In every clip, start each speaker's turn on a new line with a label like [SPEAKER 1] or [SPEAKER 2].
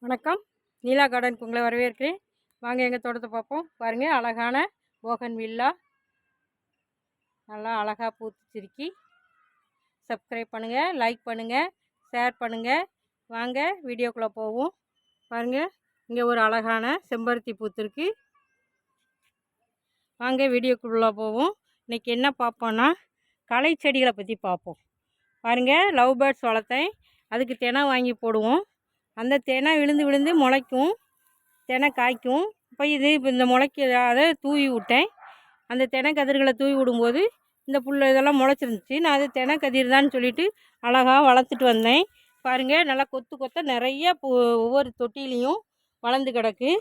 [SPEAKER 1] வணக்கம். நீலா கார்டனுக்கு உங்களை வரவேற்கிறேன். வாங்க எங்கள் தோட்டத்தை பார்ப்போம். பாருங்கள், அழகான போகன் வில்லா நல்லா அழகாக பூத்துச்சிருக்கி. சப்ஸ்கிரைப் பண்ணுங்கள், லைக் பண்ணுங்கள், ஷேர் பண்ணுங்கள். வாங்க வீடியோக்குள்ளே போவோம். பாருங்கள், இங்கே ஒரு அழகான செம்பருத்தி பூத்துருக்கு. வாங்க வீடியோக்குள்ளே போவோம். இன்றைக்கி என்ன பார்ப்போன்னா, களை செடிகளை பற்றி பார்ப்போம். பாருங்கள், லவ் பேர்ட்ஸ் வளர்த்தேன். அதுக்கு தினை வாங்கி போடுவோம். அந்த தினை விழுந்து விழுந்து முளைக்கும், தினை காய்க்கும். இப்போ இந்த முளைக்க அதை தூவி விட்டேன். அந்த தினை கதிர்களை தூவி விடும்போது இந்த புல் இதெல்லாம் முளைச்சிருந்துச்சி. நான் அது தினை கதிர் தான் சொல்லிவிட்டு அழகாக வளர்த்துட்டு வந்தேன். பாருங்கள், நல்லா கொத்து கொத்த நிறைய ஒவ்வொரு தொட்டிலையும் வளர்ந்து கிடக்கு.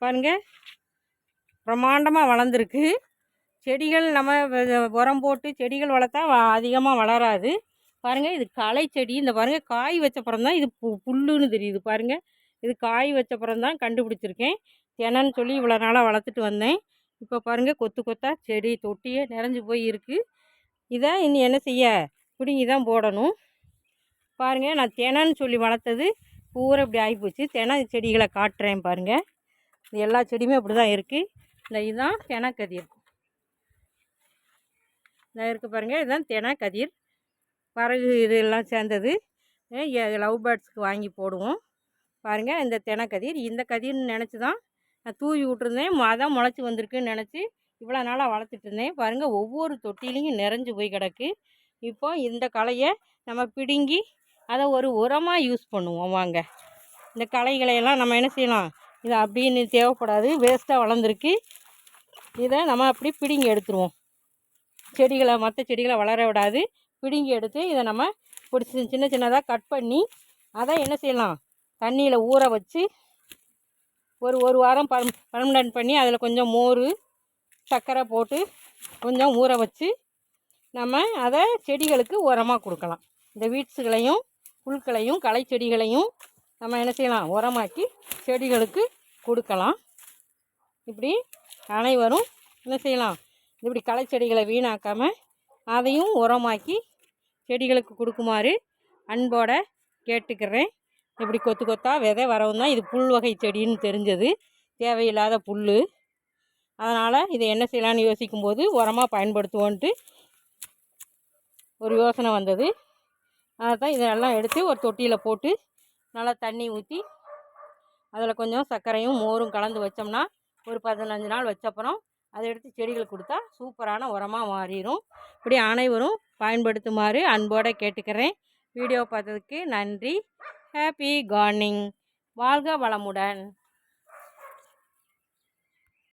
[SPEAKER 1] பாருங்கள், பிரம்மாண்டமாக வளர்ந்துருக்கு. செடிகள் நம்ம உரம் போட்டு செடிகள் வளர்த்தா அதிகமாக வளராது. பாருங்கள், இது களை செடி. இந்த பாருங்கள், காய் வச்சப்புறம் தான் இது புல்லுன்னு தெரியுது. பாருங்கள், இது காய் வச்சப்புறம் தான் கண்டுபிடிச்சிருக்கேன். தினன்னு சொல்லி இவ்வளோ நாளாக வளர்த்துட்டு வந்தேன். இப்போ பாருங்கள், கொத்து கொத்தாக செடி தொட்டியே நிறைஞ்சு போய் இருக்குது. இதை இன்னும் என்ன செய்ய, பிடுங்கி தான் போடணும். பாருங்கள், நான் தினன்னு சொல்லி வளர்த்தது பூரா இப்படி ஆகிப்போச்சு. தினை செடிகளை காட்டுறேன். பாருங்கள், இது எல்லா செடியுமே அப்படி தான் இருக்குது. இந்த இதுதான் தினை கதிர். இந்த இருக்குது பாருங்கள், இதுதான் தினை கதிர். பறகு இதெல்லாம் சேர்ந்தது. லவ் பேர்ட்ஸுக்கு வாங்கி போடுவோம். பாருங்கள், இந்த தினை கதிர். இந்த கதிர்னு நினச்சி தான் நான் தூவி விட்டுருந்தேன். அதான் முளைச்சி வந்திருக்குன்னு நினச்சி இவ்வளோ நாளாக வளர்த்துட்டு இருந்தேன். பாருங்கள், ஒவ்வொரு தொட்டிலையும் நிறைஞ்சு போய் கிடக்கு. இப்போ இந்த களையை நம்ம பிடுங்கி அதை ஒரு உரமாக யூஸ் பண்ணுவோம். வாங்க, இந்த களைகளையெல்லாம் நம்ம என்ன செய்யலாம், இது அப்படின்னு தேவைப்படாது, வேஸ்ட்டாக வளர்ந்துருக்கு. இதை நம்ம அப்படி பிடுங்கி எடுத்துருவோம். செடிகளை மற்ற செடிகளை வளர விடாது. பிடுங்கி எடுத்து இதை நம்ம பிடிச்சி சின்ன சின்னதாக கட் பண்ணி அதை என்ன செய்யலாம், தண்ணியில் ஊற வச்சு ஒரு வாரம் பர்மனன்ட் பண்ணி அதில் கொஞ்சம் மோர் சர்க்கரை போட்டு கொஞ்சம் ஊற வச்சு நம்ம அதை செடிகளுக்கு உரமாக கொடுக்கலாம். இந்த வீட்ஸுகளையும் புல்களையும் களை செடிகளையும் நம்ம என்ன செய்யலாம், உரமாக்கி செடிகளுக்கு கொடுக்கலாம். இப்படி அனைவரும் என்ன செய்யலாம், இப்படி களை செடிகளை வீணாக்காமல் அதையும் உரமாக்கி செடிகளுக்கு கொடுக்குமாறு அன்போடு கேட்டுக்கிறேன். இப்படி கொத்து கொத்தாக விதை வரவும் தான் இது புல் வகை செடின்னு தெரிஞ்சது, தேவையில்லாத புல். அதனால் இதை என்ன செய்யலான்னு யோசிக்கும்போது உரமாக பயன்படுத்துவோன்ட்டு ஒரு யோசனை வந்தது. அதை தான் இதெல்லாம் எடுத்து ஒரு தொட்டியில் போட்டு நல்லா தண்ணி ஊற்றி அதில் கொஞ்சம் சர்க்கரையும் மோரும் கலந்து வச்சோம்னா ஒரு 15 நாள் வச்சப்புறம் அதை எடுத்து செடிகளுக்கு கொடுத்தா சூப்பரான உரமாக மாறிடும். இப்படி அனைவரும் பயன்படுத்துமாறு அன்போடு கேட்டுக்கிறேன். வீடியோ பார்த்ததுக்கு நன்றி. Happy gardening. வாழ்க வளமுடன்.